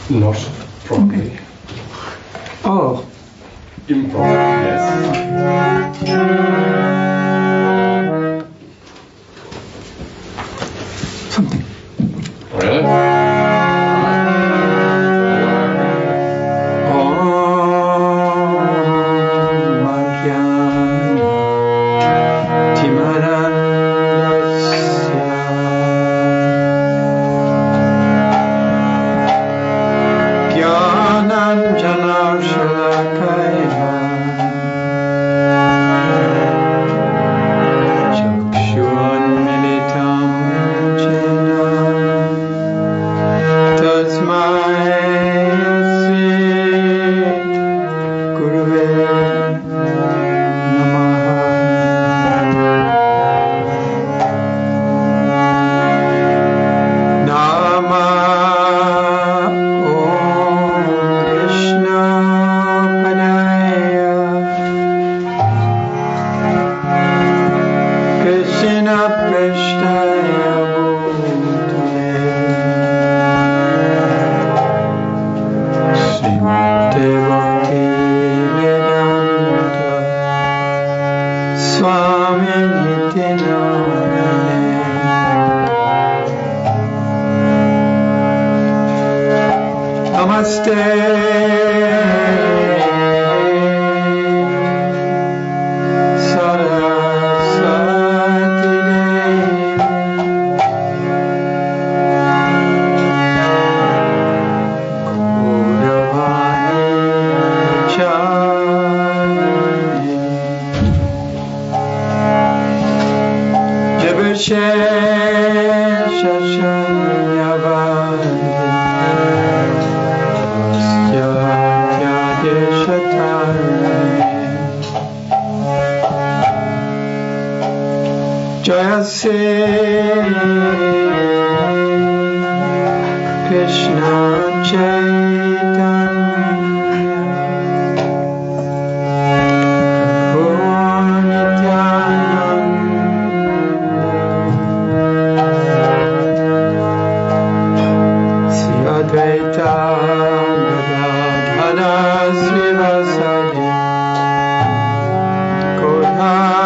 Not properly. Okay. Oh. Improperly, yes. Something. Really? Jaya Krishna Chaitanya Prabhu Nityananda Sri Advaita Gadadhara Srivasadi Kodha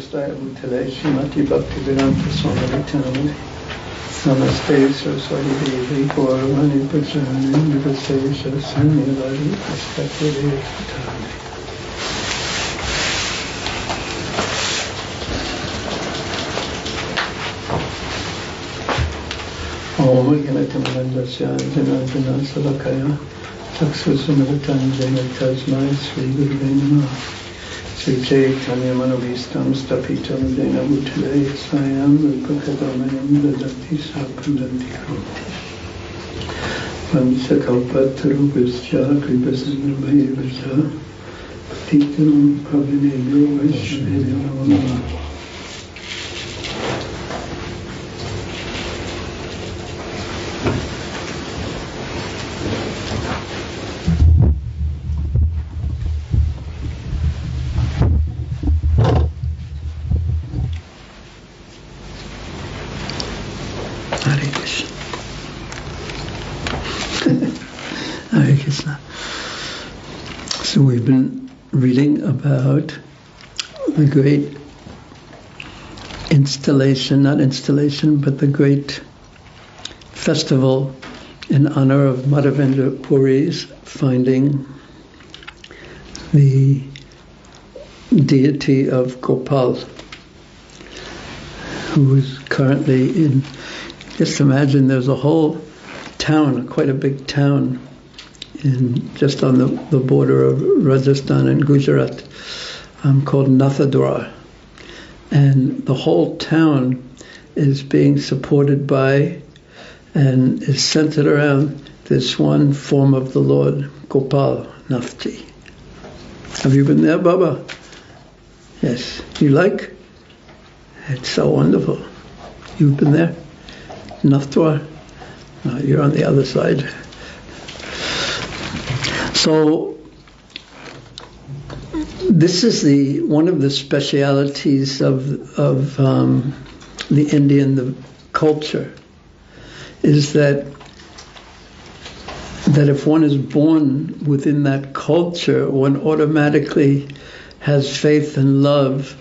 Prastaya Bhutale Srimati Bhaktivedanta Swami Nityanamani Namaste Saraswati Devi Gauravani Pujani Nivasesha Sanyavadi Prastapure Putani. Om Gyanatamanandasya Janardana Salakaya Chaksusumritanjana Tasmai Sri Gurave Namaha Sri Caitanya Manobhistam Stapitam Jena Bhutale Sayam Rupakadamayam Dadati Sapradanti Kroti Vansakalpatarubhascha Kripasannabhayavascha Patitam Pavanebhyo Vaishnavebhyo Namaha. Hare Krishna. Hare Krishna. So we've been reading about the great but the great festival in honor of Madhavendra Puri's finding the deity of Gopal, who is currently in. Just imagine there's a whole town, quite a big town, just on the border of Rajasthan and Gujarat, called Nathadwar. And the whole town is being supported by and is centered around this one form of the Lord, Gopal, Nafti. Have you been there, Baba? Yes. You like? It's so wonderful. You've been there? Naftwar? No, you're on the other side. So this is one of the specialities of the Indian culture, is that if one is born within that culture, one automatically has faith and love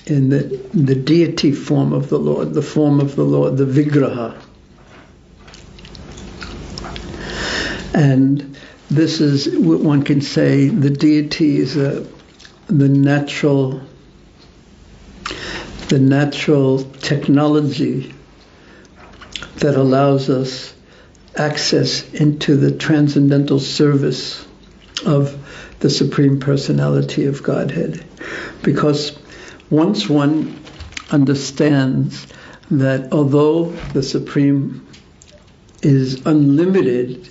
in the deity form of the Lord, the form of the Lord, the Vigraha. And this is what one can say, the deity is the natural technology that allows us access into the transcendental service of the Supreme Personality of Godhead. Because once one understands that although the Supreme is unlimited,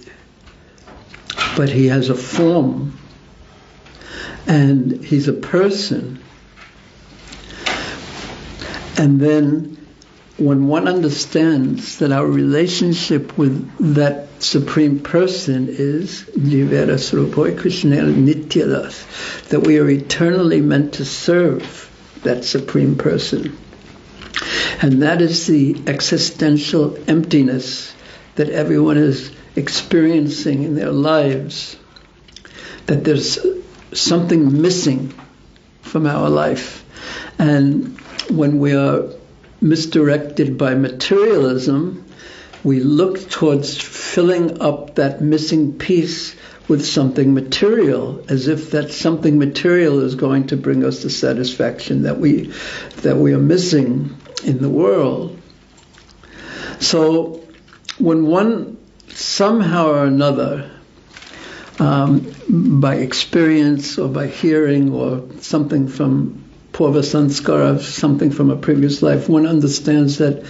but he has a form, and he's a person, and then when one understands that our relationship with that Supreme Person is Jivera Srupoi Krishna Nityadas, that we are eternally meant to serve that Supreme Person. And that is the existential emptiness that everyone is experiencing in their lives, that there's something missing from our life. And when we are misdirected by materialism, we look towards filling up that missing piece with something material, as if that something material is going to bring us the satisfaction that we are missing in the world. So when one somehow or another, by experience or by hearing or something from Purva Sanskara, something from a previous life, one understands that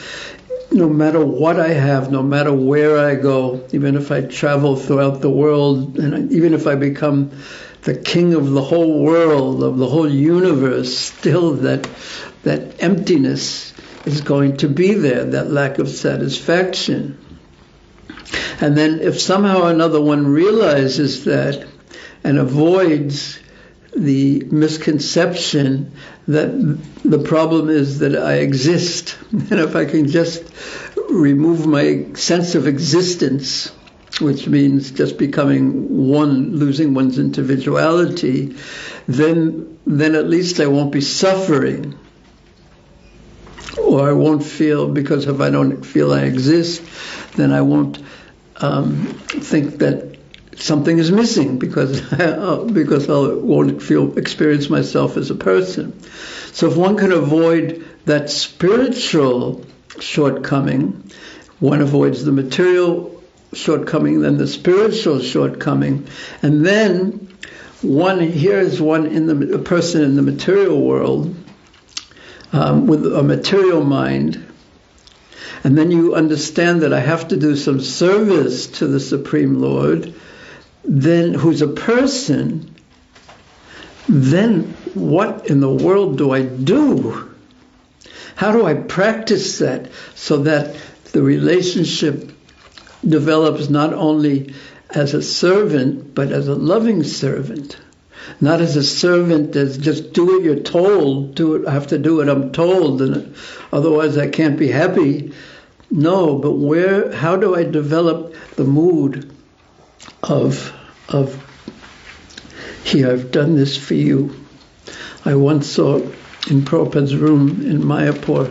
no matter what I have, no matter where I go, even if I travel throughout the world, and even if I become the king of the whole world, of the whole universe, still that emptiness is going to be there, that lack of satisfaction. And then if somehow or another one realizes that and avoids the misconception that the problem is that I exist, and if I can just remove my sense of existence, which means just becoming one, losing one's individuality, then at least I won't be suffering. or I won't feel, because if I don't feel I exist, then I won't think that something is missing, because I won't experience myself as a person. So if one can avoid that spiritual shortcoming, one avoids the material shortcoming, then the spiritual shortcoming, and then a person in the material world with a material mind, and then you understand that I have to do some service to the Supreme Lord, then who's a person, then what in the world do I do? How do I practice that so that the relationship develops not only as a servant, but as a loving servant? Not as a servant as just do what you're told, I have to do what I'm told, and otherwise I can't be happy. No, but how do I develop the mood of here, I've done this for you. I once saw in Prabhupada's room in Mayapur,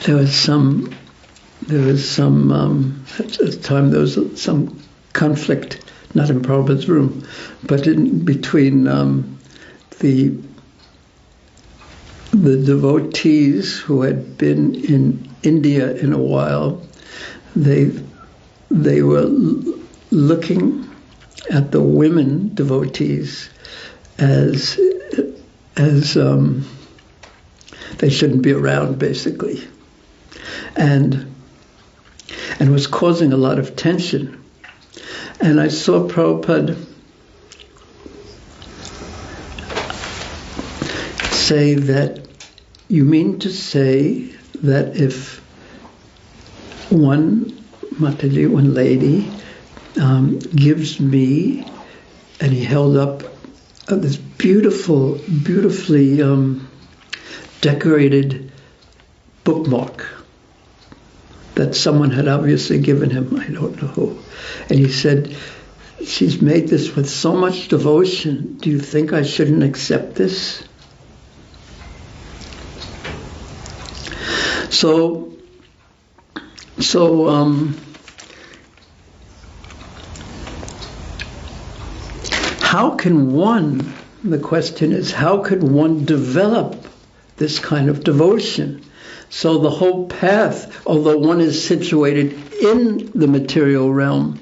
there was some conflict, not in Prabhupada's room, but between the devotees who had been in India in a while. They were looking at the women devotees as they shouldn't be around, basically, and it was causing a lot of tension. And I saw Prabhupada say that, you mean to say that if one lady gives me, and he held up this beautifully decorated bookmark that someone had obviously given him, I don't know who. And he said, she's made this with so much devotion. Do you think I shouldn't accept this? So how can one, the question is, how can one develop this kind of devotion? So the whole path, although one is situated in the material realm,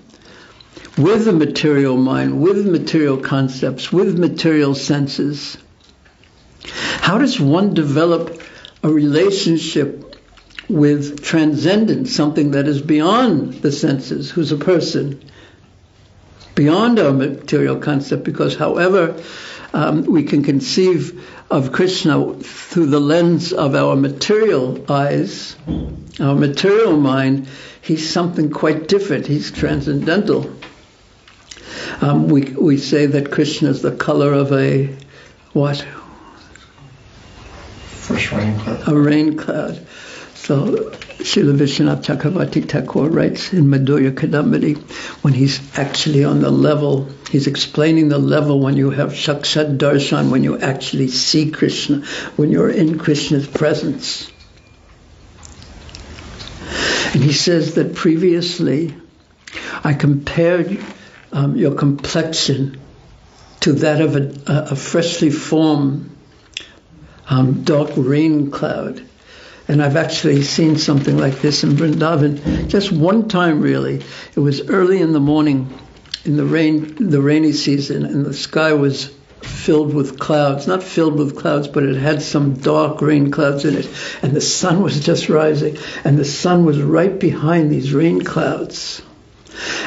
with the material mind, with material concepts, with material senses, how does one develop a relationship with transcendence, something that is beyond the senses, who's a person, beyond our material concept? Because however we can conceive of Krishna through the lens of our material eyes, our material mind, he's something quite different. He's transcendental. We say that Krishna is the color of a what? Fresh rain cloud. A rain cloud. So Srila Vishwanath Chakravarti Thakur writes in Madhurya Kadambari, when he's actually on the level, he's explaining the level when you have Sakshat Darshan, when you actually see Krishna, when you're in Krishna's presence. And he says that previously I compared your complexion to that of a freshly formed dark rain cloud. And I've actually seen something like this in Vrindavan, just one time really. It was early in the morning, in the rainy season, and the sky was filled with clouds. Not filled with clouds, but it had some dark rain clouds in it. And the sun was just rising, and the sun was right behind these rain clouds.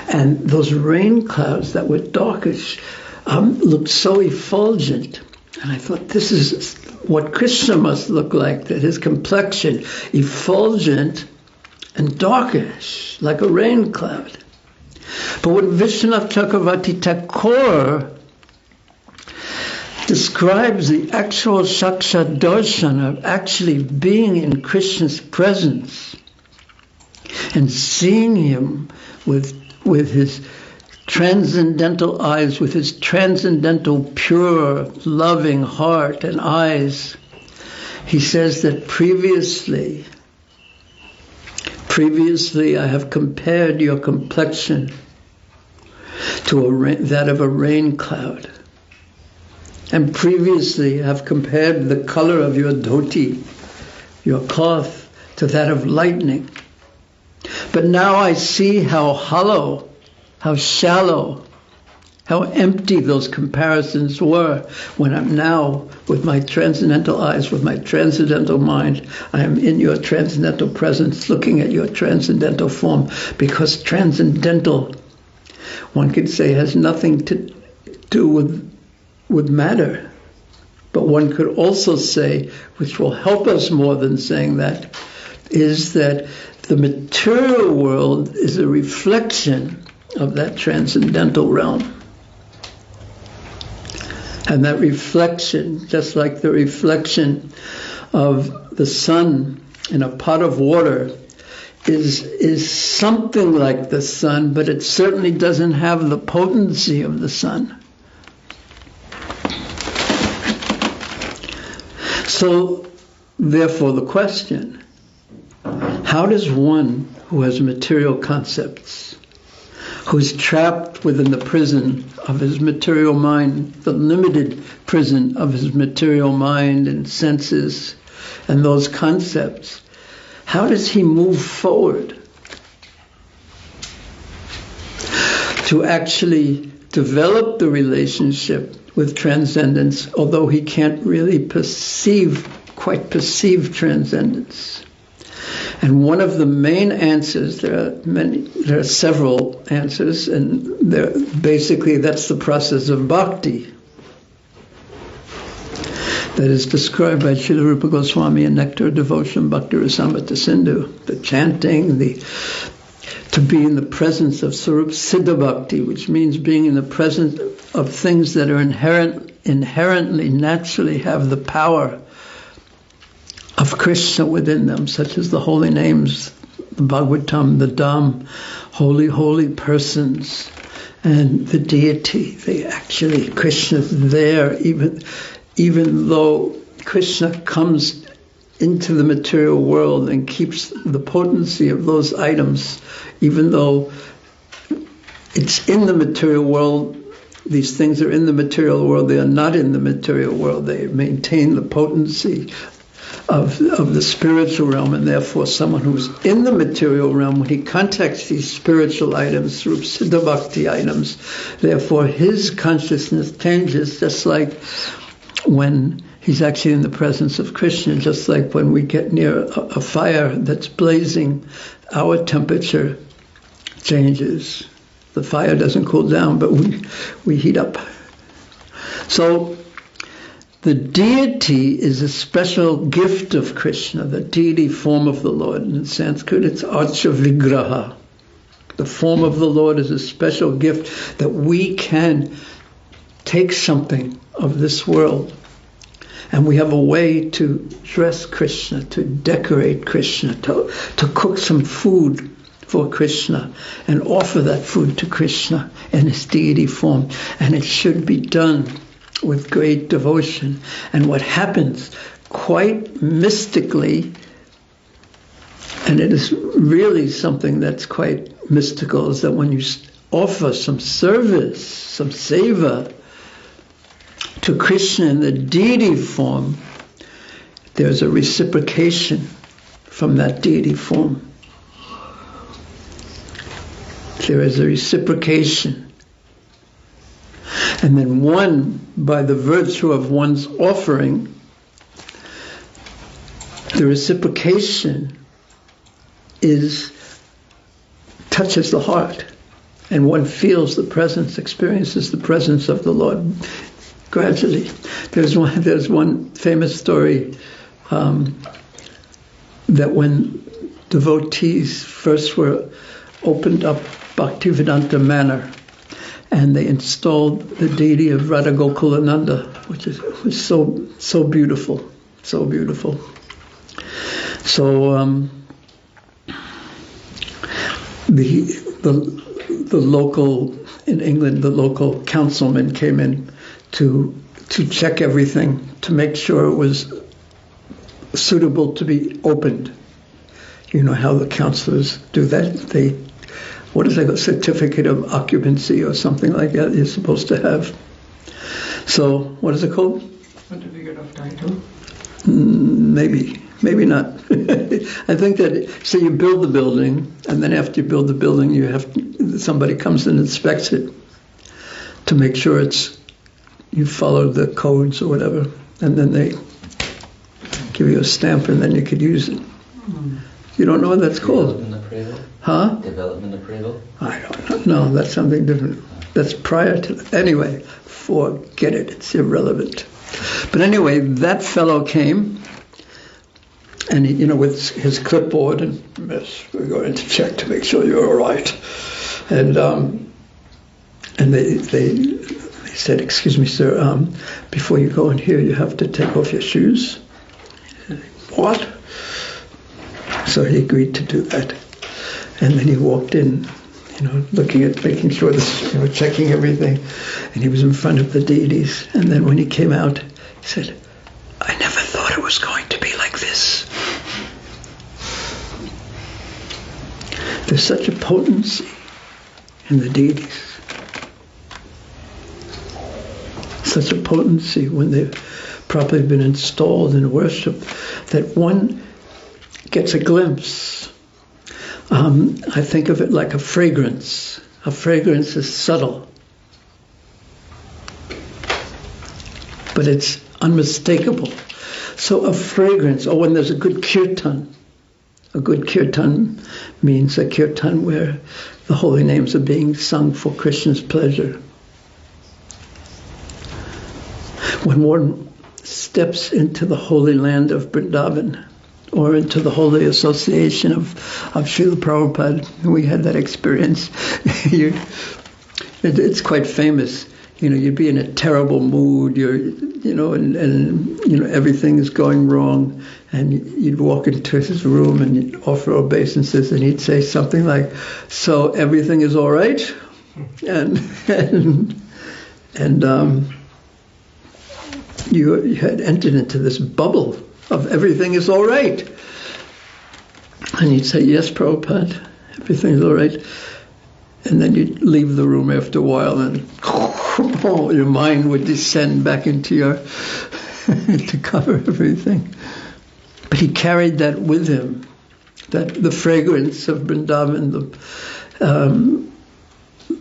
And those rain clouds that were darkish looked so effulgent. And I thought, this is what Krishna must look like, that his complexion, effulgent and darkish, like a rain cloud. But when Vishwanath Chakravarti Thakur describes the actual Sakshat Darshan of actually being in Krishna's presence and seeing him with his transcendental eyes, with his transcendental, pure, loving heart and eyes, he says that previously I have compared your complexion to that of a rain cloud. And previously I have compared the color of your dhoti, your cloth, to that of lightning. But now I see how hollow, how shallow, how empty those comparisons were when I'm now, with my transcendental eyes, with my transcendental mind, I am in your transcendental presence, looking at your transcendental form, because transcendental, one could say, has nothing to do with matter. But one could also say, which will help us more than saying that, is that the material world is a reflection of that transcendental realm. And that reflection, just like the reflection of the sun in a pot of water, is something like the sun, but it certainly doesn't have the potency of the sun. So, therefore, the question, how does one who has material concepts, who's trapped within the prison of his material mind, the limited prison of his material mind and senses and those concepts, how does he move forward to actually develop the relationship with transcendence, although he can't really quite perceive transcendence? And one of the main answers, there are several answers, and basically that's the process of bhakti that is described by Srila Rupa Goswami in Nectar of Devotion, Bhakti Rasamrita Sindhu, the chanting, to be in the presence of Sarup Siddha Bhakti, which means being in the presence of things that are inherently, naturally have the power of Krishna within them, such as the holy names, the Bhagavatam, the Dham, holy persons, and the deity. Krishna's there, even though Krishna comes into the material world and keeps the potency of those items, even though it's in the material world, these things are in the material world, they are not in the material world, they maintain the potency of the spiritual realm, and therefore someone who's in the material realm, when he contacts these spiritual items, through Siddha Bhakti items, therefore his consciousness changes, just like when he's actually in the presence of Krishna, just like when we get near a fire that's blazing, our temperature changes. The fire doesn't cool down, but we heat up. So the deity is a special gift of Krishna, the deity form of the Lord. And in Sanskrit, it's Archa Vigraha. The form of the Lord is a special gift that we can take something of this world, and we have a way to dress Krishna, to decorate Krishna, to cook some food for Krishna and offer that food to Krishna in his deity form. And it should be done with great devotion. And what happens quite mystically, and it is really something that's quite mystical, is that when you offer some service, some seva to Krishna in the deity form, there's a reciprocation from that deity form. There is a reciprocation. And then one, by the virtue of one's offering, the reciprocation touches the heart, and one feels the presence, experiences the presence of the Lord gradually. There's one famous story that when devotees first were opened up Bhaktivedanta Manor, and they installed the deity of Radha Gokulananda, which was so beautiful, so beautiful. So the local, in England, the local councilman came in to check everything, to make sure it was suitable to be opened. You know how the counselors do that? What is a certificate of occupancy or something like that you're supposed to have? So, what is it called? Certificate of title. Maybe not. I think that, so you build the building, and then after you build the building, somebody comes and inspects it to make sure you follow the codes or whatever, and then they give you a stamp, and then you could use it. You don't know what that's called? Development approval? Huh? Development approval? I don't know. No, that's something different. That's prior to that. Anyway, forget it. It's irrelevant. But anyway, that fellow came, and he, with his clipboard, and yes, we're going to check to make sure you're all right. And they said, "Excuse me, sir, before you go in here, you have to take off your shoes." What? So he agreed to do that. And then he walked in, making sure that, checking everything. And he was in front of the deities. And then when he came out, he said, "I never thought it was going to be like this." There's such a potency in the deities. Such a potency when they've properly been installed in worship that one gets a glimpse. I think of it like a fragrance. A fragrance is subtle, but it's unmistakable. So a fragrance, or when there's a good kirtan means a kirtan where the holy names are being sung for Krishna's pleasure. When one steps into the holy land of Vrindavan, or into the holy association of Srila Prabhupada, we had that experience. It's quite famous. You'd be in a terrible mood. Everything is going wrong, and you'd walk into his room and you'd offer obeisances, and he'd say something like, "So everything is all right," and you had entered into this bubble of everything is all right. And you'd say, "Yes, Prabhupada, everything's all right." And then you'd leave the room after a while, and your mind would descend back into to cover everything. But he carried that with him, that the fragrance of Vrindavan,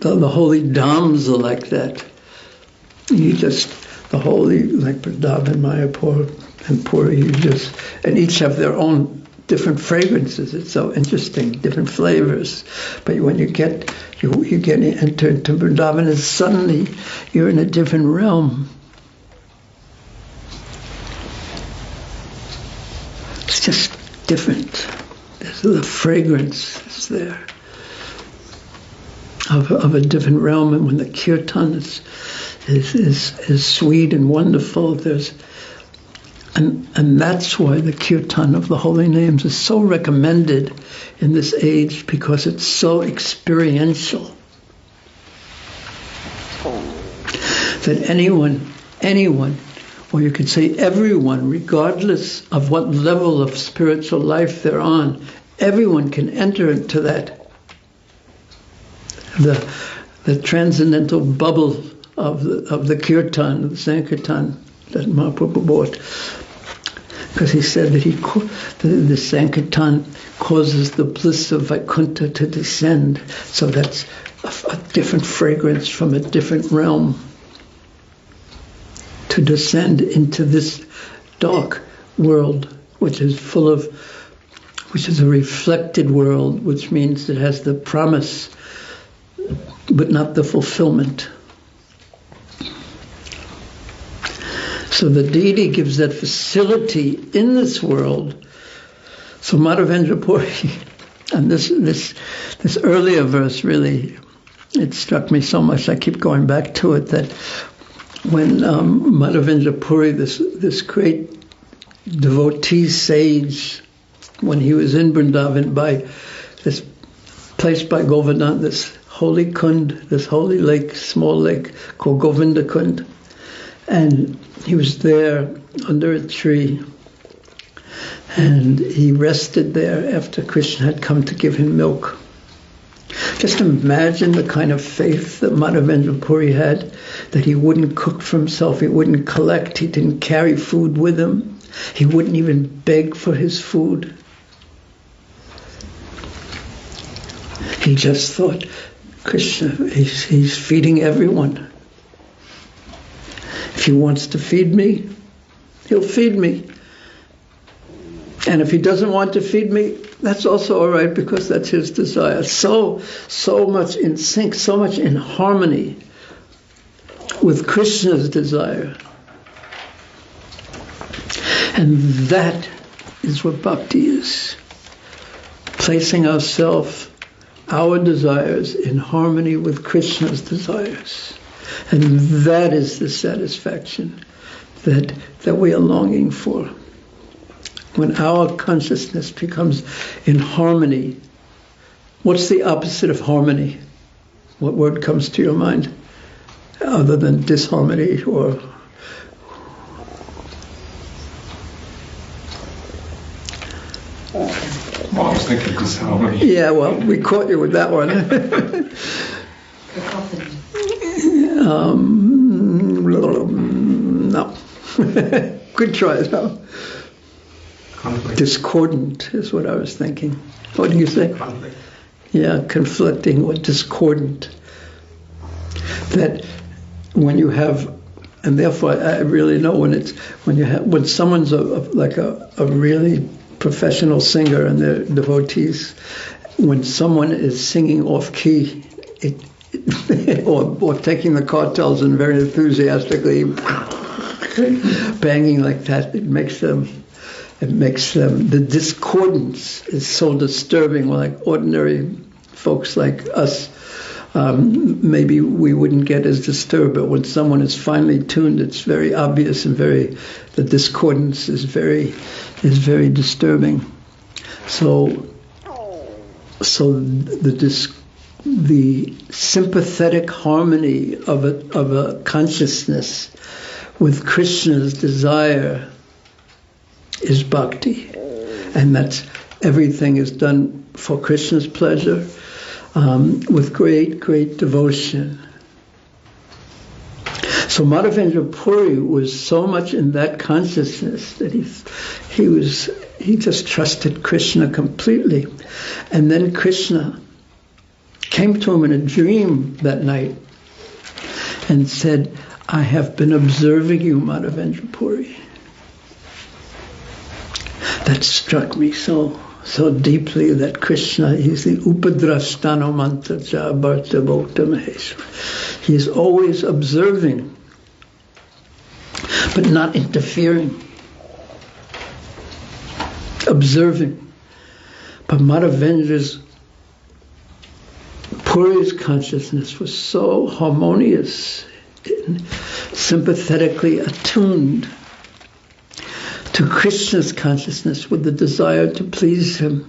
the holy dhams are like that. The holy, like Vrindavan, Mayapur, and Puri, and each have their own different fragrances. It's so interesting, different flavors. But when you enter into Vrindavan, and suddenly you're in a different realm. It's just different. The fragrance is there of a different realm, and when the kirtan is sweet and wonderful, and that's why the kirtan of the holy names is so recommended in this age, because it's so experiential that anyone, or you could say everyone, regardless of what level of spiritual life they're on, everyone can enter into that, the transcendental bubble of the kirtan, of the sankirtan that Mahaprabhu brought. Because he said that the sankirtan causes the bliss of Vaikuntha to descend. So that's a different fragrance from a different realm to descend into this dark world, which is a reflected world, which means it has the promise, but not the fulfillment. So the deity gives that facility in this world. So Madhavendra Puri, and this earlier verse really, it struck me so much, I keep going back to it, that when Madhavendra Puri, this great devotee sage, when he was in Vrindavan by this place by Govardhan, this holy kund, this holy lake, small lake called Govinda Kund, and he was there under a tree, And he rested there after Krishna had come to give him milk. Just imagine the kind of faith that Madhavendra Puri had, that he wouldn't cook for himself, he wouldn't collect, he didn't carry food with him, he wouldn't even beg for his food. He just thought, Krishna, he's feeding everyone. If he wants to feed me, he'll feed me. And if he doesn't want to feed me, that's also all right, because that's his desire. So much in sync, so much in harmony with Krishna's desire. And that is what bhakti is. Placing ourselves, our desires, in harmony with Krishna's desires. And that is the satisfaction that we are longing for. When our consciousness becomes in harmony, what's the opposite of harmony? What word comes to your mind other than disharmony or... Well, I was thinking disharmony. Yeah, well, we caught you with that one. No. Good try, though. Conflict. Discordant is what I was thinking. What do you say? Conflict. Yeah, conflicting or discordant. That when you have, and therefore I really know when someone's a really professional singer and they're devotees, when someone is singing off key, or taking the cartels and very enthusiastically banging like that, it makes them, the discordance is so disturbing. Like ordinary folks like us, maybe we wouldn't get as disturbed, but when someone is finely tuned, it's very obvious and the discordance is very disturbing. So the sympathetic harmony of a consciousness with Krishna's desire is bhakti, and that's everything is done for Krishna's pleasure, with great devotion. So Madhavendra Puri was so much in that consciousness that he just trusted Krishna completely. And then Krishna came to him in a dream that night and said, I have been observing you, Madhavendra Puri. That struck me so deeply, that Krishna, he's the Upadrashtano Mantraja Bharta Bhokta Maheshwar. He is always observing, but not interfering. Observing. But Madhavendra's Puri's consciousness was so harmonious, sympathetically attuned to Krishna's consciousness with the desire to please him,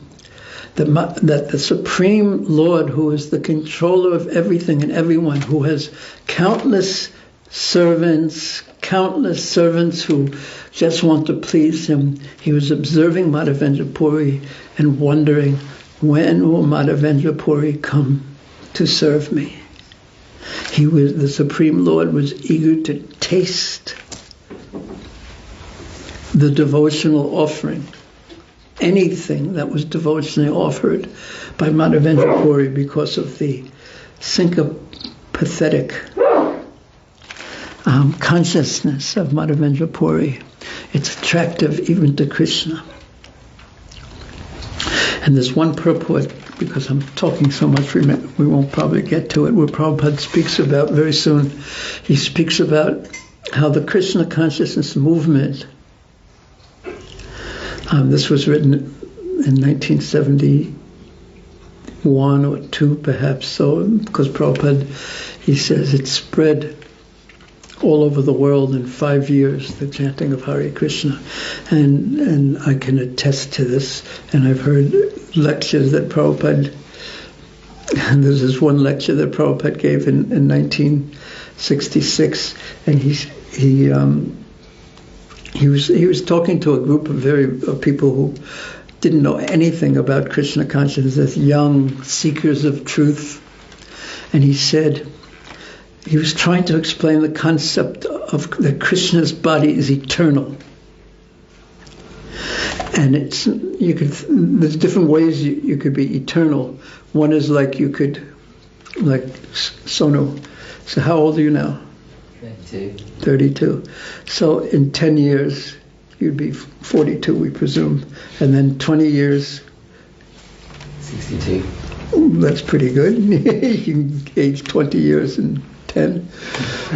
that the Supreme Lord, who is the controller of everything and everyone, who has countless servants who just want to please him, he was observing Madhavendra Puri and wondering, when will Madhavendra Puri come to serve me? The Supreme Lord was eager to taste the devotional offering, anything that was devotionally offered by Madhavendra Puri, because of the syncopathetic consciousness of Madhavendra Puri. It's attractive even to Krishna. And there's one purport, because I'm talking so much, we won't probably get to it, where Prabhupada speaks about very soon. He speaks about how the Krishna consciousness movement, this was written in 1971 or 2 perhaps, so because Prabhupada, he says it spread all over the world in 5 years, the chanting of Hare Krishna. And I can attest to this, and I've heard lectures that Prabhupada, and there's this one lecture that Prabhupada gave in 1966, and he he was talking to a group of people who didn't know anything about Krishna consciousness, young seekers of truth. And he said, he was trying to explain the concept of that Krishna's body is eternal. And there's different ways you could be eternal. One is like Sonu. So how old are you now? 32. So in 10 years, you'd be 42, we presume. And then 20 years? 62. That's pretty good. You can age 20 years in 10.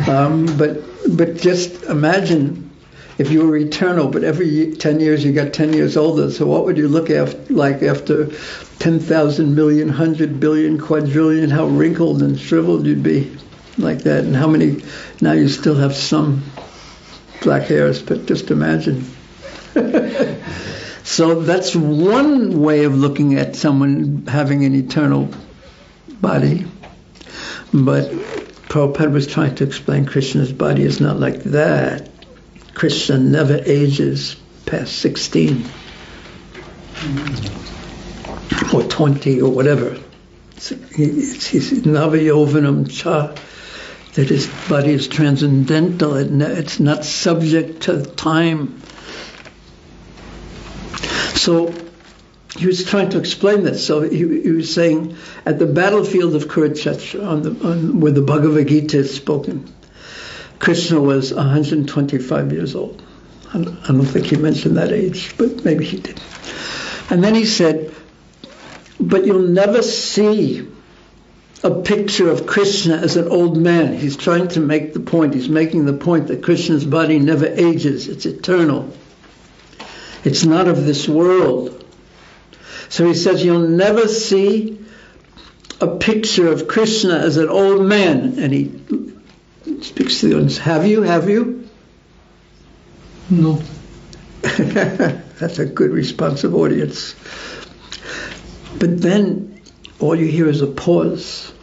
But just imagine if you were eternal, but every 10 years you got 10 years older. So what would you look like after 10,000 million, 100 billion, quadrillion, how wrinkled and shriveled you'd be like that. And how many, now you still have some black hairs, but just imagine. So that's one way of looking at someone having an eternal body. But Prabhupada was trying to explain Krishna's body is not like that. Krishna never ages past 16 or 20 or whatever. He's Navayovanam Cha, that his body is transcendental. It's not subject to time. So he was trying to explain this. So he was saying, at the battlefield of Kurukshetra, where the Bhagavad Gita is spoken, Krishna was 125 years old. I don't think he mentioned that age, but maybe he did. And then he said, but you'll never see a picture of Krishna as an old man. He's trying to make the point. He's making the point that Krishna's body never ages. It's eternal. It's not of this world. So he says, you'll never see a picture of Krishna as an old man. And he speaks to the audience. Have you? No. That's a good responsive audience. But then all you hear is a pause.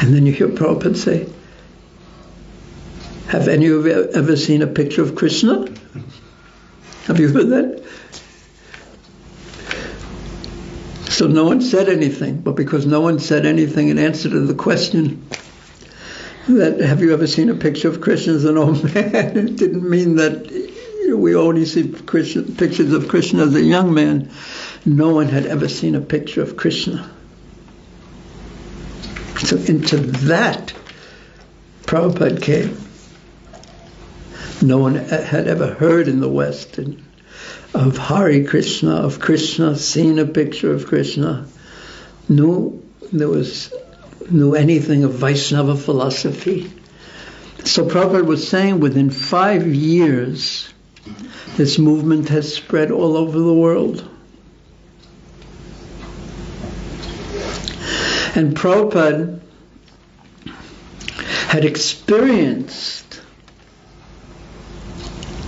And then you hear Prabhupada say, have any of you ever seen a picture of Krishna? Have you heard that? So no one said anything, but because no one said anything in answer to the question, that have you ever seen a picture of Krishna as an old man? It didn't mean that we only see pictures of Krishna as a young man. No one had ever seen a picture of Krishna. So into that, Prabhupada came. No one had ever heard in the West of Hare Krishna, of Krishna, seen a picture of Krishna, knew anything of Vaishnava philosophy. So Prabhupada was saying within 5 years, this movement has spread all over the world. And Prabhupada had experienced,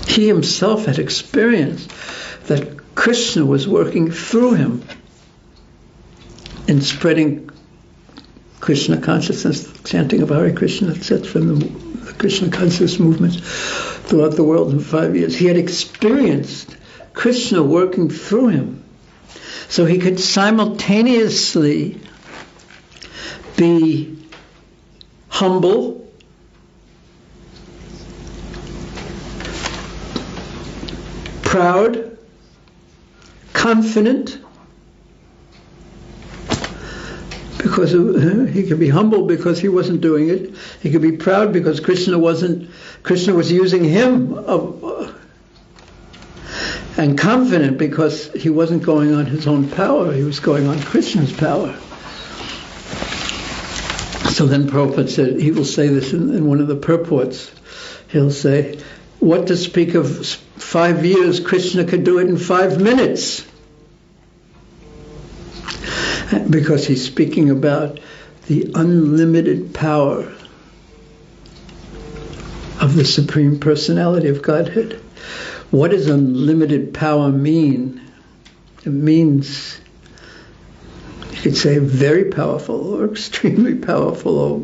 he himself had experienced that Krishna was working through him in spreading Krishna consciousness, chanting of Hare Krishna, etc., and the Krishna consciousness movement throughout the world in 5 years. He had experienced Krishna working through him. So he could simultaneously be humble, proud, confident, because he could be humble because he wasn't doing it. He could be proud because Krishna was using him, and confident because he wasn't going on his own power, he was going on Krishna's power. So then Prabhupada said, he will say this in one of the purports, he'll say, what to speak of 5 years, Krishna could do it in 5 minutes. Because he's speaking about the unlimited power of the Supreme Personality of Godhead. What does unlimited power mean? It means You could say very powerful or extremely powerful. Or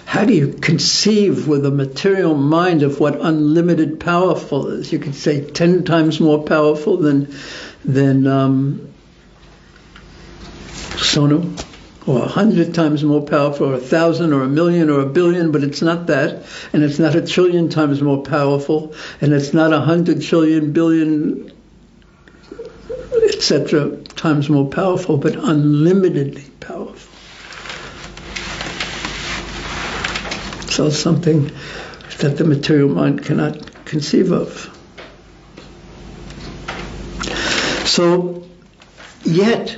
how do you conceive with a material mind of what unlimited powerful is? You could say 10 times more powerful than Sonu, or 100 times more powerful, or 1,000, or 1,000,000, or 1,000,000,000, but it's not that, and it's not 1,000,000,000,000 times more powerful, and it's not 100 trillion billion, etc. times more powerful, but unlimitedly powerful. So something that the material mind cannot conceive of. So, yet,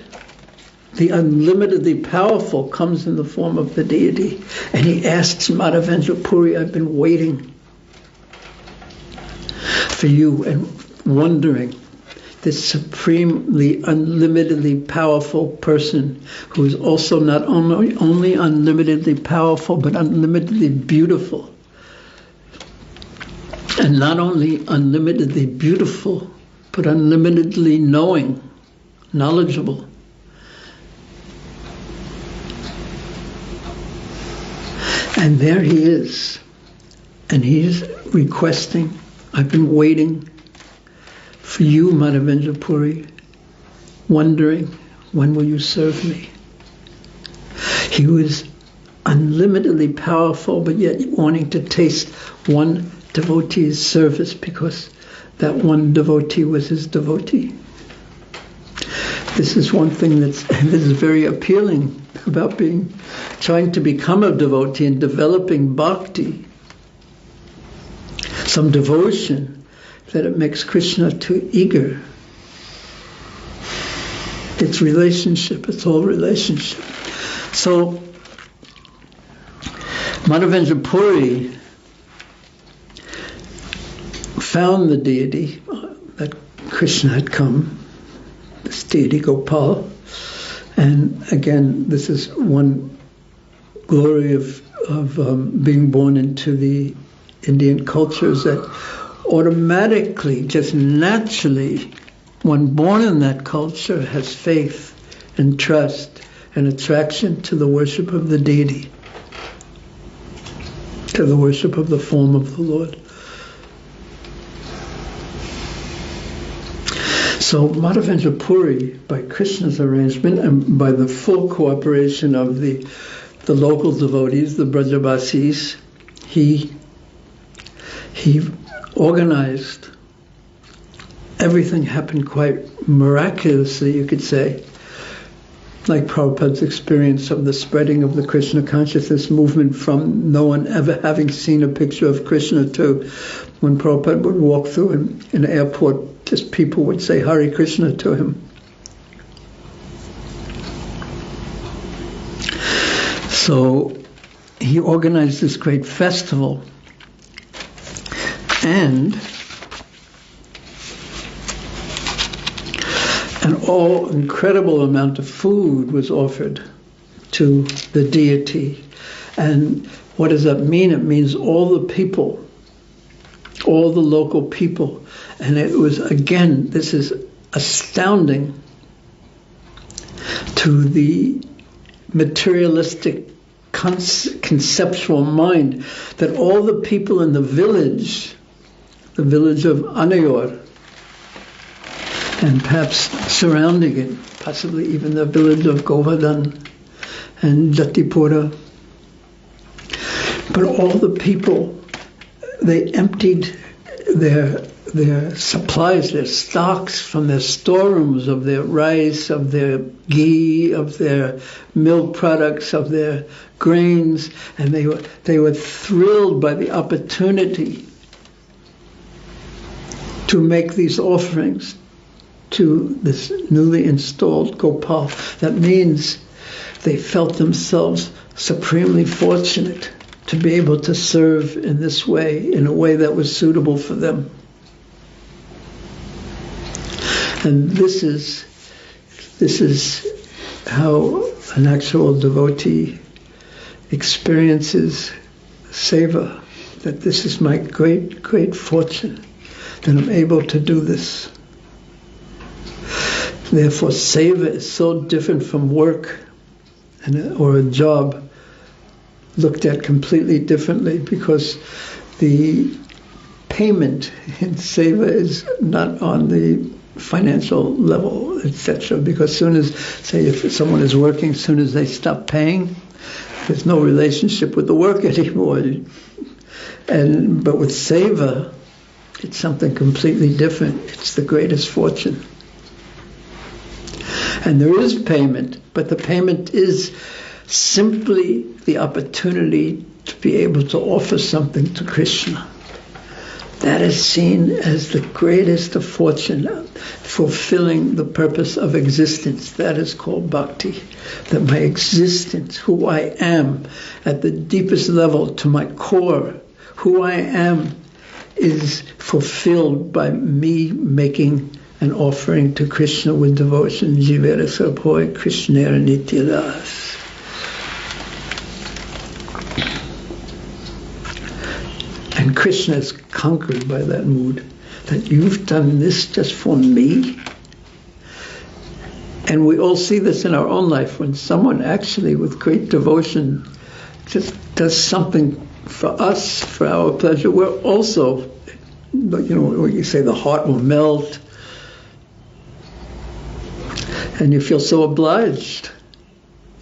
the unlimitedly powerful comes in the form of the deity. And he asks Madhavendra Puri, I've been waiting for you and wondering, this supremely, unlimitedly powerful person who is also not only unlimitedly powerful, but unlimitedly beautiful. And not only unlimitedly beautiful, but unlimitedly knowing, knowledgeable. And there he is, and he's requesting, I've been waiting for you, Madhavendra Puri, wondering, when will you serve me? He was unlimitedly powerful, but yet wanting to taste one devotee's service because that one devotee was his devotee. This is one thing this is very appealing about trying to become a devotee and developing bhakti, some devotion, that it makes Krishna too eager. It's relationship, it's all relationship. So, Madhavendra Puri found the deity, that Krishna had come, this deity Gopal. And again, this is one glory of being born into the Indian culture, is that automatically, just naturally, one born in that culture has faith and trust and attraction to the worship of the deity, to the worship of the form of the Lord. So Madhavendra Puri, by Krishna's arrangement and by the full cooperation of the local devotees, the Brajabasis, he organized. Everything happened quite miraculously, you could say, like Prabhupada's experience of the spreading of the Krishna consciousness movement from no one ever having seen a picture of Krishna to when Prabhupada would walk through an airport, just people would say Hare Krishna to him. So he organized this great festival, and an all incredible amount of food was offered to the deity. And what does that mean? It means all the people, all the local people. And it was, again, this is astounding to the materialistic conceptual mind, that all the people in the village of Anayor, and perhaps surrounding it, possibly even the village of Govardhan and Jatipura, but all the people, they emptied their supplies, their stocks from their storerooms of their rice, of their ghee, of their milk products, of their grains, and they were thrilled by the opportunity to make these offerings to this newly installed Gopal. That means they felt themselves supremely fortunate to be able to serve in this way, in a way that was suitable for them. And this is how an actual devotee experiences seva, that this is my great, great fortune, that I'm able to do this. Therefore, seva is so different from work. or a job looked at completely differently, because the payment in seva is not on the financial level, etc. Because soon as, say, if someone is working, as soon as they stop paying, there's no relationship with the work anymore. But with seva, it's something completely different. It's the greatest fortune. And there is payment, but the payment is simply the opportunity to be able to offer something to Krishna. That is seen as the greatest of fortune, fulfilling the purpose of existence. That is called bhakti. That my existence, who I am, at the deepest level, to my core, who I am, is fulfilled by me making an offering to Krishna with devotion. Jivera Sarpoi Krishnera Nityadas. And Krishna is conquered by that mood, that you've done this just for me. And we all see this in our own life, when someone actually with great devotion just does something for us, for our pleasure. We're also, when you say the heart will melt, and you feel so obliged.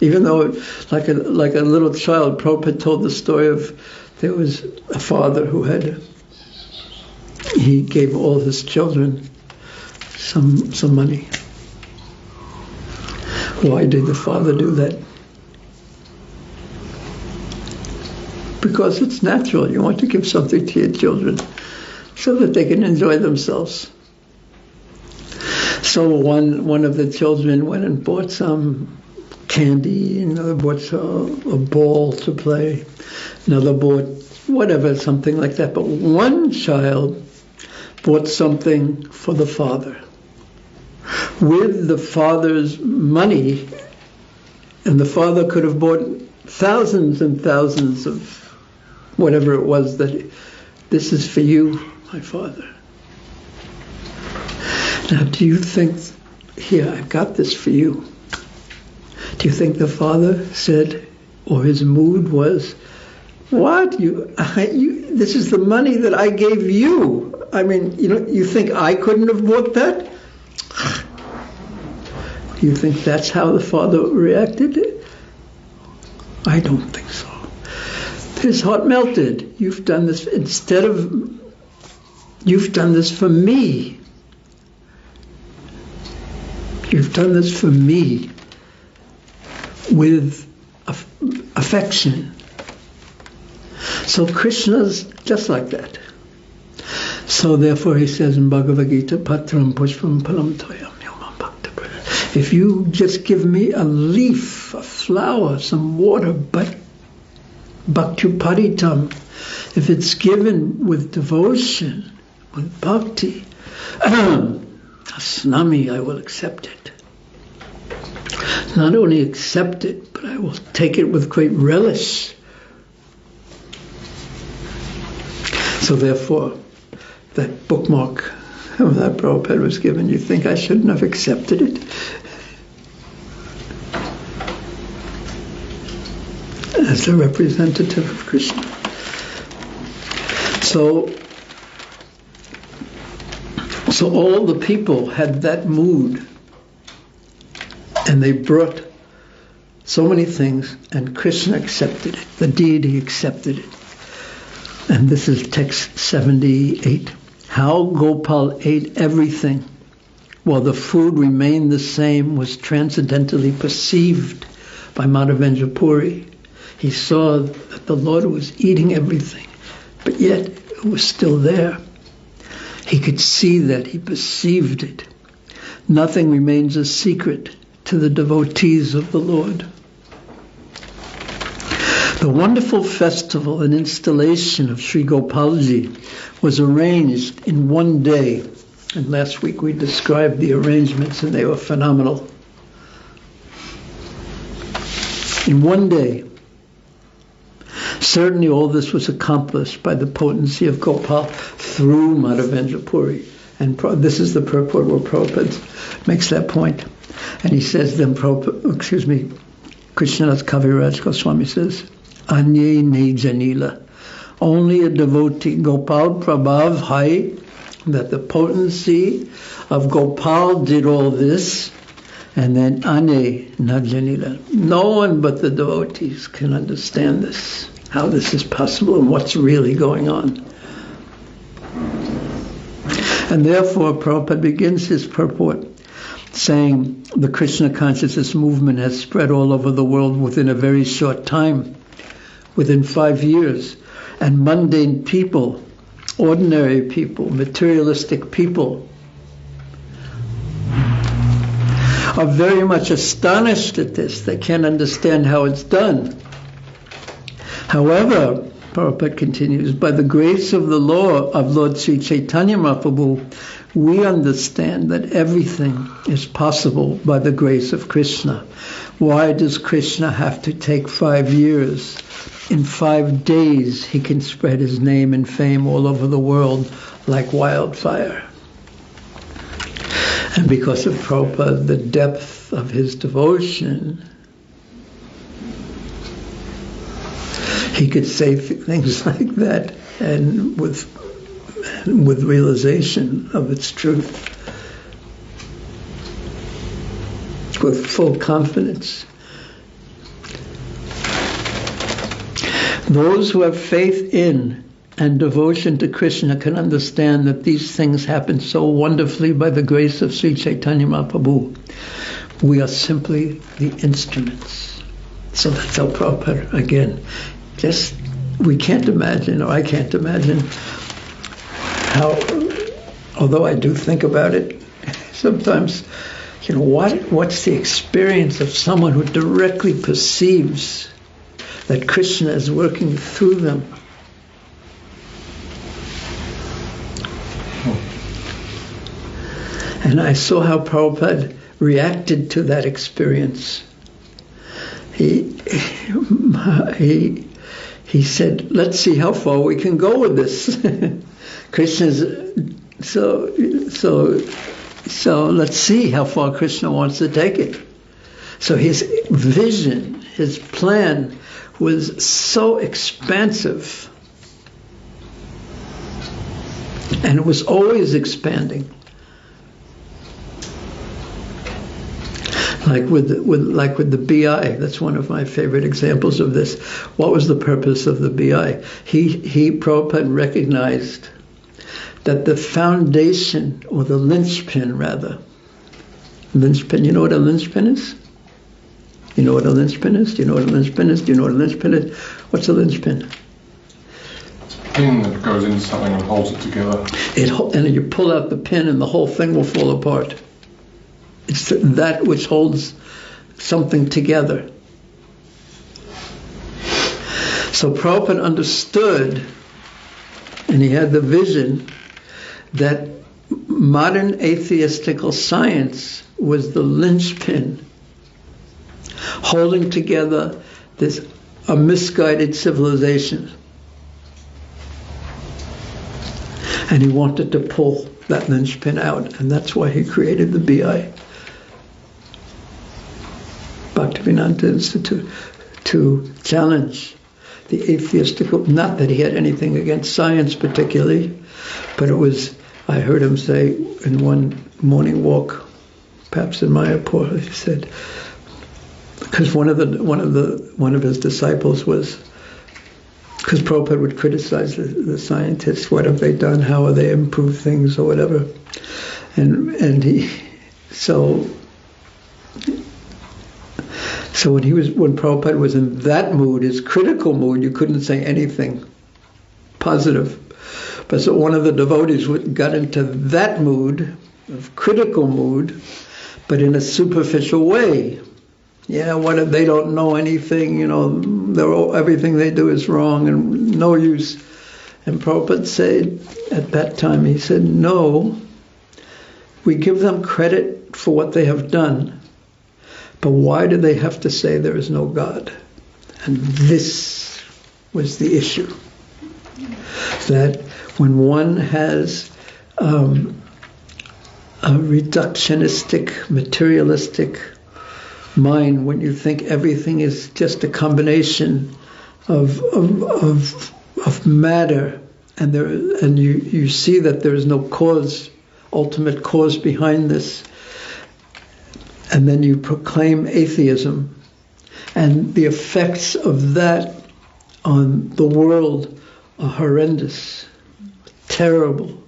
Even though, like a little child, Prabhupada told the story of, there was a father who he gave all his children some money. Why did the father do that? Because it's natural. You want to give something to your children so that they can enjoy themselves. So one of the children went and bought some candy, another bought a ball to play, another bought whatever, something like that. But one child bought something for the father with the father's money, and the father could have bought thousands and thousands of whatever it was, that this is for you, my father. Now, do you think, here, I've got this for you. Do you think the father said, or his mood was, what? This is the money that I gave you. I mean, you think I couldn't have bought that? Do you think that's how the father reacted? I don't think so. His heart melted. You've done this you've done this for me. You've done this for me with affection. So Krishna's just like that. So therefore he says in Bhagavad Gita, Patram Pushpam Palam Toyam Yomam Bhakta. If you just give me a leaf, a flower, some water, but Bhaktuparitam, if it's given with devotion, with bhakti, Asnami, I will accept it. Not only accept it, but I will take it with great relish. So therefore, that bookmark that Prabhupada was given, you think I shouldn't have accepted it? As a representative of Krishna. So all the people had that mood, and they brought so many things, and Krishna accepted it. The deity accepted it. And this is text 78. How Gopal ate everything, while the food remained the same, was transcendentally perceived by Madhavendra Puri. He saw that the Lord was eating everything, but yet it was still there. He could see that, he perceived it. Nothing remains a secret to the devotees of the Lord. The wonderful festival and installation of Sri Gopalji was arranged in one day. And last week we described the arrangements, and they were phenomenal. In one day. Certainly all this was accomplished by the potency of Gopal through Madhavendra Puri. And this is the purport where Prabhupada makes that point. And he says then, Krishnadas Kaviraj Goswami says, Anye ne janila. Only a devotee, Gopal Prabhav Hai, that the potency of Gopal did all this, and then Ane na janila. No one but the devotees can understand this, how this is possible and what's really going on. And therefore, Prabhupada begins his purport saying the Krishna consciousness movement has spread all over the world within a very short time, within 5 years. And mundane people, ordinary people, materialistic people are very much astonished at this. They can't understand how it's done. However, Prabhupada continues, by the grace of the law of Lord Sri Caitanya Mahaprabhu, we understand that everything is possible by the grace of Krishna. Why does Krishna have to take 5 years? In 5 days, he can spread his name and fame all over the world like wildfire. And because of Prabhupada, the depth of his devotion, he could say things like that and with realization of its truth, with full confidence. Those who have faith in and devotion to Krishna can understand that these things happen so wonderfully by the grace of Sri Caitanya Mahaprabhu. We are simply the instruments. So that's how Prabhupada, again, we can't imagine, or I can't imagine how, although I do think about it, sometimes, what's the experience of someone who directly perceives that Krishna is working through them? And I saw how Prabhupada reacted to that experience. He said, let's see how far we can go with this. Krishna's, so let's see how far Krishna wants to take it. So his vision, his plan was so expansive. And it was always expanding. Like with the BI, that's one of my favorite examples of this. What was the purpose of the BI? Prabhupada recognized that the foundation, or the linchpin rather, linchpin, you know what a linchpin is? You know what a linchpin is? Do you know what a linchpin is? Do you know what a linchpin is? What's a linchpin? Pin that goes into something and holds it together. And you pull out the pin and the whole thing will fall apart. It's that which holds something together. So Prabhupada understood, and he had the vision, that modern atheistical science was the linchpin holding together a misguided civilization. And he wanted to pull that linchpin out, and that's why he created the BI, Bhaktivedanta Institute, to challenge the atheistical, not that he had anything against science particularly, but it was, I heard him say in one morning walk, perhaps in Mayapur, he said, because one of his disciples was, because Prabhupada would criticize the scientists, what have they done, how have they improved things or whatever, and so when Prabhupada was in that mood, his critical mood, you couldn't say anything positive. But so one of the devotees got into that mood, of critical mood, but in a superficial way. Yeah, they don't know anything, everything they do is wrong and no use. And Prabhupada said, at that time, he said, no, we give them credit for what they have done, but why do they have to say there is no God? And this was the issue. That when one has a reductionistic, materialistic mind when you think everything is just a combination of matter, and you see that there is no cause, ultimate cause behind this, and then you proclaim atheism, and the effects of that on the world are horrendous, terrible.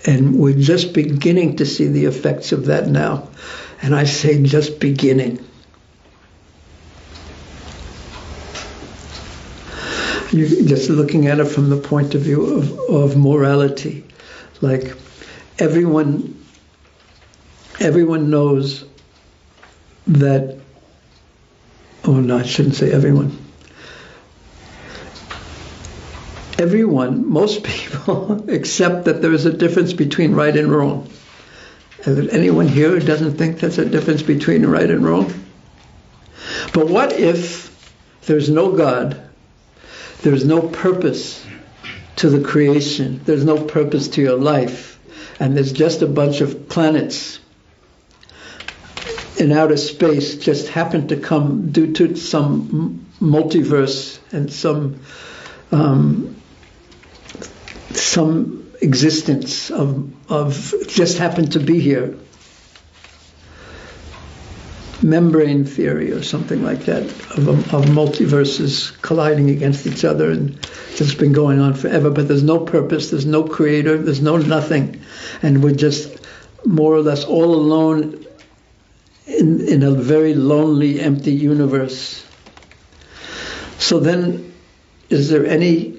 And we're just beginning to see the effects of that now. And I say just beginning. You're just looking at it from the point of view of morality. Like everyone knows that, oh no, I shouldn't say everyone. Most people accept that there is a difference between right and wrong. Is there anyone here who doesn't think there's a difference between right and wrong? But what if there's no God, there's no purpose to the creation, there's no purpose to your life, and there's just a bunch of planets in outer space just happen to come due to some multiverse and some existence of just happen to be here. Membrane theory or something like that of multiverses colliding against each other, and it's been going on forever, but there's no purpose, there's no creator, there's no nothing, and we're just more or less all alone in a very lonely, empty universe. So then, is there any,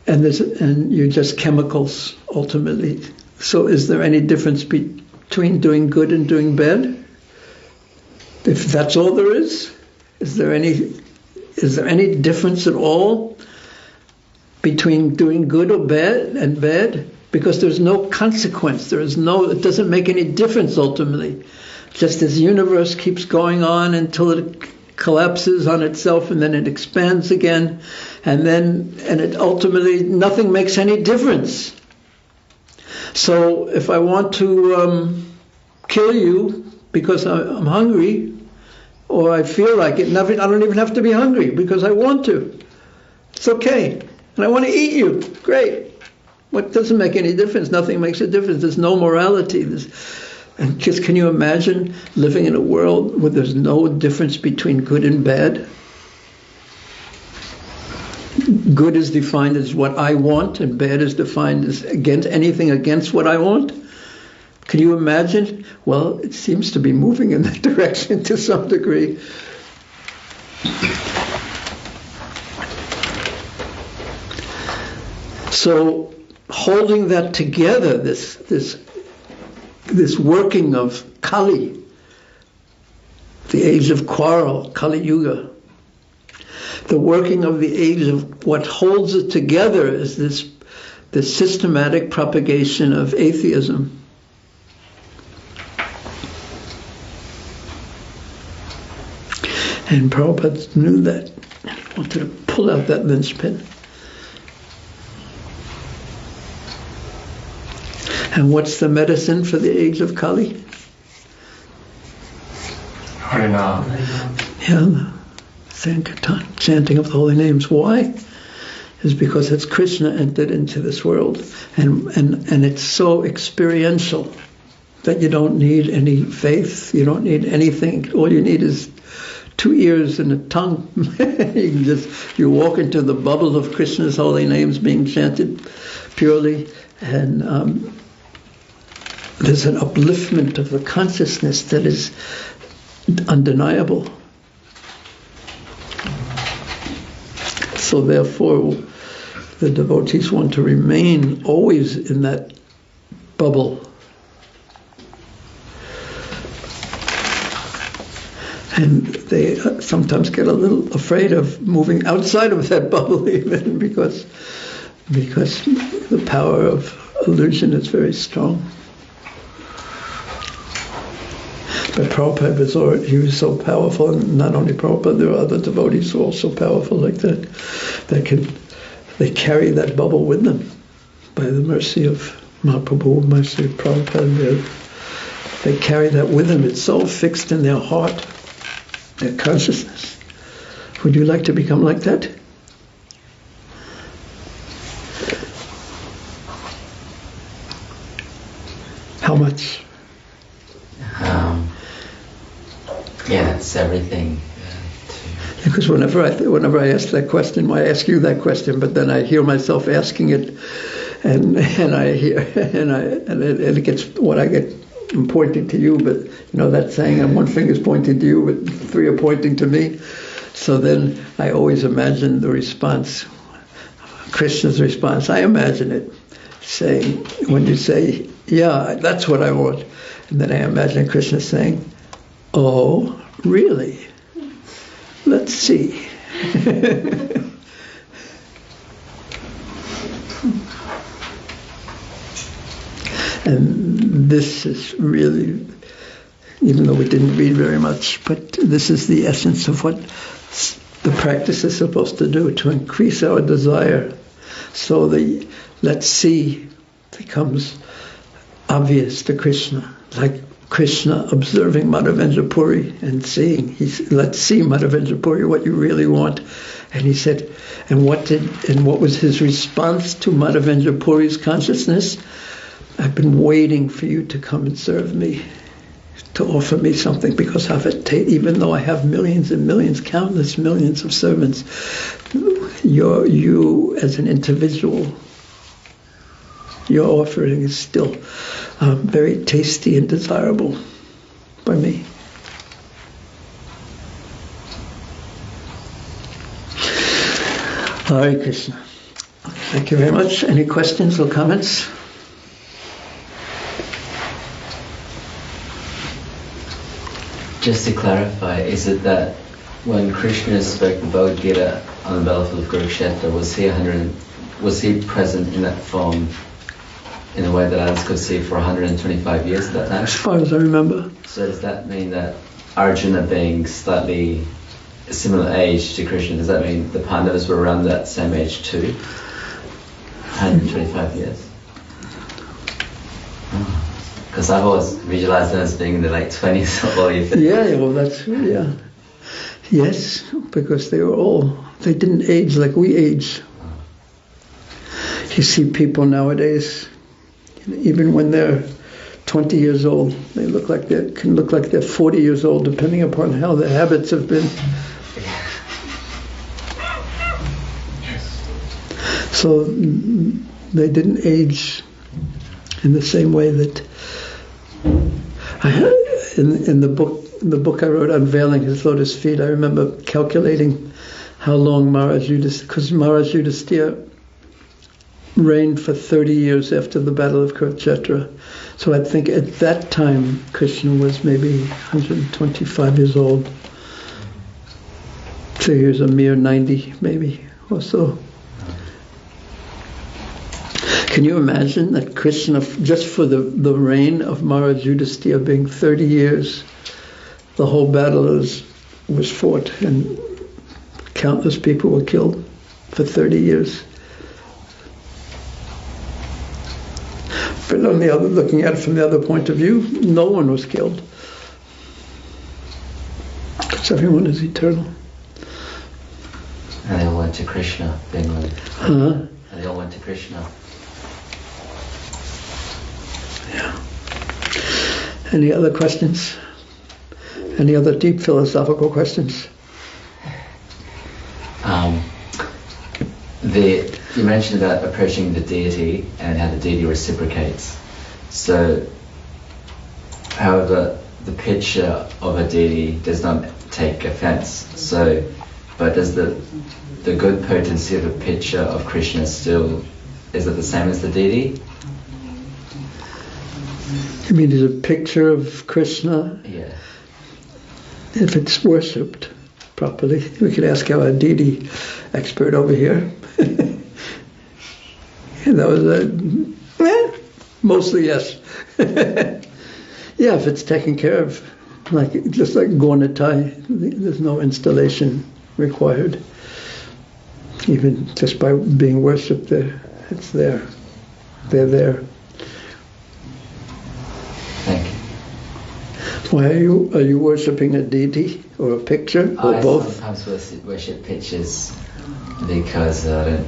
and you're just chemicals ultimately, so is there any difference between doing good and doing bad? If that's all there is there any difference at all between doing good or bad and bad? Because there's no consequence, it doesn't make any difference ultimately. Just as the universe keeps going on until it collapses on itself and then it expands again, and it ultimately, nothing makes any difference. So if I want to kill you because I'm hungry, or I feel like it, I don't even have to be hungry because I want to. It's okay. And I want to eat you. Great. What doesn't make any difference? Nothing makes a difference. There's no morality. And just, can you imagine living in a world where there's no difference between good and bad? Good is defined as what I want, and bad is defined as anything against what I want. Can you imagine? Well, it seems to be moving in that direction to some degree. So, holding that together, this working of Kali, the age of quarrel, Kali Yuga, the working of the age of what holds it together is this systematic propagation of atheism. And Prabhupada knew that. He wanted to pull out that linchpin. And what's the medicine for the age of Kali? Harinam. Yeah, Sankirtan, chanting of the holy names. Why? Is because it's Krishna entered into this world, and it's so experiential that you don't need any faith, you don't need anything. All you need is 2 ears and a tongue. you walk into the bubble of Krishna's holy names being chanted purely, and there's an upliftment of the consciousness that is undeniable. So therefore, the devotees want to remain always in that bubble. And they sometimes get a little afraid of moving outside of that bubble even because the power of illusion is very strong. But Prabhupada he was so powerful, and not only Prabhupada, there are other devotees who are also powerful like that. They carry that bubble with them by the mercy of Mahaprabhu, mercy of Prabhupada. They carry that with them. It's so fixed in their heart their consciousness. Would you like to become like that? How much? Yeah, that's everything. Because whenever I ask that question, I ask you that question, but then I hear myself asking it, and I hear and it gets what I get. I'm pointing to you, but that saying, and one finger's pointing to you, but three are pointing to me. So then I always imagine the response, Krishna's response. I imagine it saying, when you say, "Yeah, that's what I want," and then I imagine Krishna saying, "Oh, really? Let's see." And this is really, even though we didn't read very much, but this is the essence of what the practice is supposed to do, to increase our desire. So the let's see becomes obvious to Krishna, like Krishna observing Madhavendra Puri and seeing, let's see, Madhavendra Puri, what you really want. And he said, and what was his response to Madhavendra Puri's consciousness? I've been waiting for you to come and serve me, to offer me something, because even though I have millions and millions, countless millions of servants, you as an individual, your offering is still very tasty and desirable by me. Hare Krishna. Thank you very much. Any questions or comments? Just to clarify, is it that when Krishna spoke the Bhagavad Gita on the battlefield of Kurukshetra, was he present in that form in a way that others could see for 125 years at that time? As far as I remember. So does that mean that Arjuna being slightly a similar age to Krishna, does that mean the Pandavas were around that same age too? 125 years? Because I've always visualized them as being in the late 20s or even. Yeah, well that's, yeah. Yes, because they didn't age like we age. You see people nowadays, even when they're 20 years old, they can look like they're 40 years old, depending upon how their habits have been. So they didn't age in the same way that in the book I wrote, Unveiling His Lotus Feet, I remember calculating how long Maharaj Yudhisthira reigned for 30 years after the Battle of Kurukshetra. So I think at that time Krishna was maybe 125 years old. So he was a mere 90 maybe or so. Can you imagine that Krishna, just for the reign of Maharaj Yudhisthira being 30 years, the whole battle was fought and countless people were killed for 30 years. But on the other, looking at it from the other point of view, no one was killed. Because everyone is eternal. And they all went to Krishna, being like, and they all went to Krishna. Yeah. Any other questions? Any other deep philosophical questions? You mentioned about approaching the deity and how the deity reciprocates. So, however, the picture of a deity does not take offense. So, but does the good potency of a picture of Krishna still, is it the same as the deity? You mean, is a picture of Krishna? Yeah. If it's worshipped properly, we could ask our deity expert over here. That was mostly yes. Yeah, if it's taken care of, just like Gornatai, there's no installation required. Even just by being worshipped there, it's there. They're there. Thank you. Why are you worshipping a deity or a picture or both? I sometimes worship pictures because I'm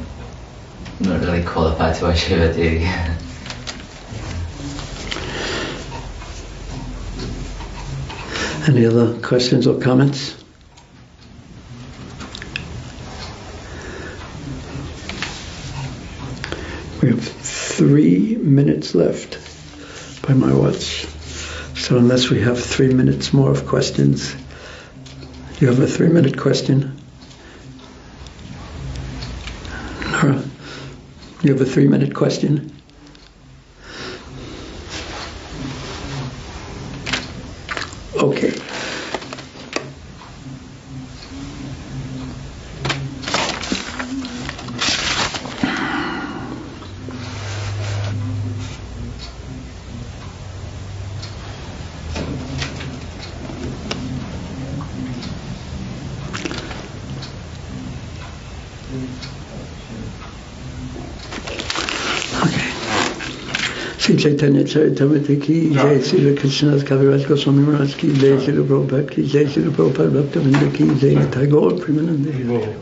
not really qualified to worship a deity. Any other questions or comments? We have 3 minutes left by my watch. So unless we have 3 minutes more of questions, you have a 3-minute question? Nora, you have a 3-minute question? Okay. Sri Caitanya Caritamrta ki jai, Sri Krishna's Kaviraj Goswami Maharaj ki jai, Sri Prabhupada ki jai, Sri Prabhupada Bhaktivinoda ki jai, Tagore Premanande.